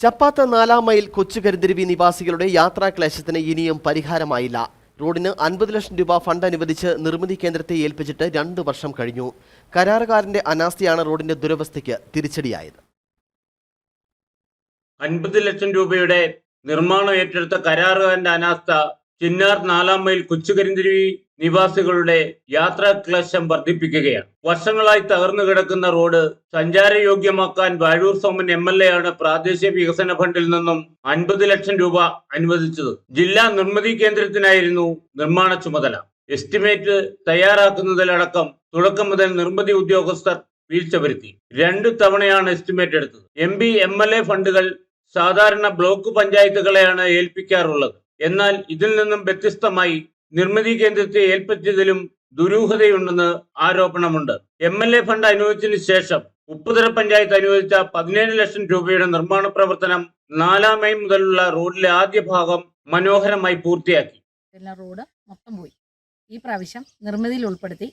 ചപ്പാത്ത് 4 mile കൊച്ചുകരുന്തിരുവി നിവാസികളുടെ യാത്രാക്ലേശത്തിന് ഇനിയും പരിഹാരമായില്ല. റോഡിന് 50 ലക്ഷം രൂപ ഫണ്ട് അനുവദിച്ച് നിർമ്മിതി കേന്ദ്രത്തെ ഏൽപ്പിച്ചിട്ട് 2 വർഷം കഴിഞ്ഞു. കരാറുകാരന്റെ അനാസ്ഥയാണ് റോഡിന്റെ ദുരവസ്ഥയ്ക്ക് തിരിച്ചടിയായത്. 50 ലക്ഷം രൂപയുടെ നിർമ്മാണം ഏറ്റെടുത്ത കരാറുകാരന്റെ അനാസ്ഥ ചിന്നാർ 4 മൈൽ കൊച്ചുകരിന്തിരുവി നിവാസികളുടെ യാത്രാക്ലേശം വർദ്ധിപ്പിക്കുകയാണ്. വർഷങ്ങളായി തകർന്നു കിടക്കുന്ന റോഡ് സഞ്ചാരയോഗ്യമാക്കാൻ വാഴൂർ സോമൻ MLA ആണ് പ്രാദേശിക വികസന ഫണ്ടിൽ നിന്നും 50 ലക്ഷം രൂപ അനുവദിച്ചത്. ജില്ലാ നിർമ്മിതി കേന്ദ്രത്തിനായിരുന്നു നിർമ്മാണ ചുമതല. എസ്റ്റിമേറ്റ് തയ്യാറാക്കുന്നതിലടക്കം തുടക്കം മുതൽ നിർമ്മിതി ഉദ്യോഗസ്ഥർ വീഴ്ച വരുത്തി. 2 തവണയാണ് എസ്റ്റിമേറ്റ് എടുത്തത്. MP MLA ഫണ്ടുകൾ സാധാരണ ബ്ലോക്ക് പഞ്ചായത്തുകളെയാണ് ഏൽപ്പിക്കാറുള്ളത്. എന്നാൽ ഇതിൽ നിന്നും വ്യത്യസ്തമായി നിർമ്മിതി കേന്ദ്രത്തെ ഏൽപ്പിച്ചതിലും ദുരൂഹതയുണ്ടെന്ന് ആരോപണമുണ്ട്. MLA ഫണ്ട് അനുവദിച്ചതിന് ശേഷം ഉപ്പുതറ പഞ്ചായത്ത് അനുവദിച്ച 17 ലക്ഷം രൂപയുടെ നിർമ്മാണ പ്രവർത്തനം 4 മൈൽ മുതലുള്ള റോഡിലെ ആദ്യ ഭാഗം മനോഹരമായി പൂർത്തിയാക്കി. റോഡ് മൊത്തം പോയി. ഈ പ്രാവശ്യം നിർമ്മിതിയിൽ ഉൾപ്പെടുത്തി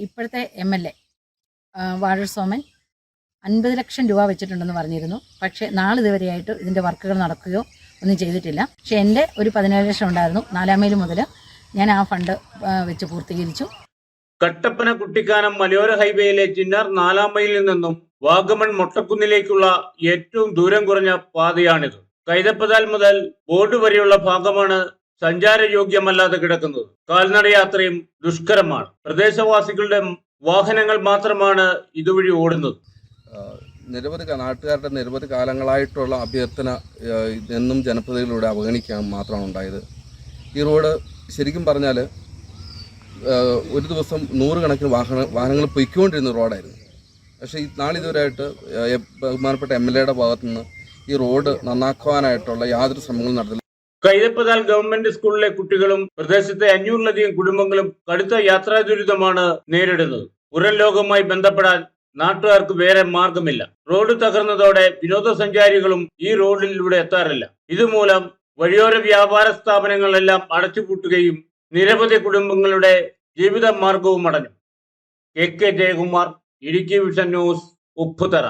ഇപ്പോഴത്തെ MLA വാഴൂർ സോമൻ 50 ലക്ഷം രൂപ വെച്ചിട്ടുണ്ടെന്ന് പറഞ്ഞിരുന്നു. പക്ഷേ നാളിതുവരെയായിട്ട് ഇതിൻ്റെ വർക്കുകൾ നടക്കുകയോ ഒന്നും ചെയ്തിട്ടില്ല. പക്ഷെ എൻ്റെ ഒരു 17 ലക്ഷം ഉണ്ടായിരുന്നു. 4 മൈൽ മുതൽ ഞാൻ ആ ഫണ്ട് വെച്ച് പൂർത്തീകരിച്ചു. കട്ടപ്പന കുട്ടിക്കാനം മലയോര ഹൈവേയിലെ ചിന്നാർ 4 മൈലിൽ നിന്നും വാഗമൺ മൊട്ടക്കുന്നിലേക്കുള്ള ഏറ്റവും ദൂരം കുറഞ്ഞ പാതയാണിത്. കൈതപ്പതാൽ മുതൽ ബോർഡ് വരെയുള്ള ഭാഗമാണ് സഞ്ചാരയോഗ്യമല്ലാതെ കിടക്കുന്നത്. കാൽനടയാത്രയും ദുഷ്കരമാണ്. പ്രദേശവാസികളുടെ വാഹനങ്ങൾ മാത്രമാണ് ഇതുവഴി ഓടുന്നത്. നാട്ടുകാരുടെ നിരവധി കാലങ്ങളായിട്ടുള്ള അഭ്യർത്ഥന എന്നും ജനപ്രതിനിധികളിലൂടെ അവഗണിക്കാൻ മാത്രമാണ് ഉണ്ടായത്. ഈ റോഡ് ശരിക്കും പറഞ്ഞാൽ ഒരു ദിവസം 100 കണക്കിന് വാഹനങ്ങൾ പൊയ്ക്കൊണ്ടിരുന്ന റോഡായിരുന്നു. പക്ഷേ നാളിതുവരെയായിട്ട് ബഹുമാനപ്പെട്ട MLAയുടെ ഭാഗത്തുനിന്ന് ഈ റോഡ് നന്നാക്കുവാനായിട്ടുള്ള യാതൊരു ശ്രമങ്ങളും നടത്തില്ല. കൈതപ്പതാൽ ഗവൺമെന്റ് സ്കൂളിലെ കുട്ടികളും പ്രദേശത്തെ 500-ലധികം കുടുംബങ്ങളും കടുത്ത യാത്രാ ദുരിതമാണ് നേരിടുന്നത്. പുറം ലോകവുമായി ബന്ധപ്പെടാൻ നാട്ടുകാർക്ക് വേറെ മാർഗമില്ല. റോഡ് തകർന്നതോടെ വിനോദസഞ്ചാരികളും ഈ റോഡിലൂടെ എത്താറില്ല. ഇതുമൂലം വഴിയോര വ്യാപാര സ്ഥാപനങ്ങളെല്ലാം അടച്ചുപൂട്ടുകയും നിരവധി കുടുംബങ്ങളുടെ ജീവിത മാർഗവും അടഞ്ഞു. KK Jayakumar, Idukki vision news, Upputhara.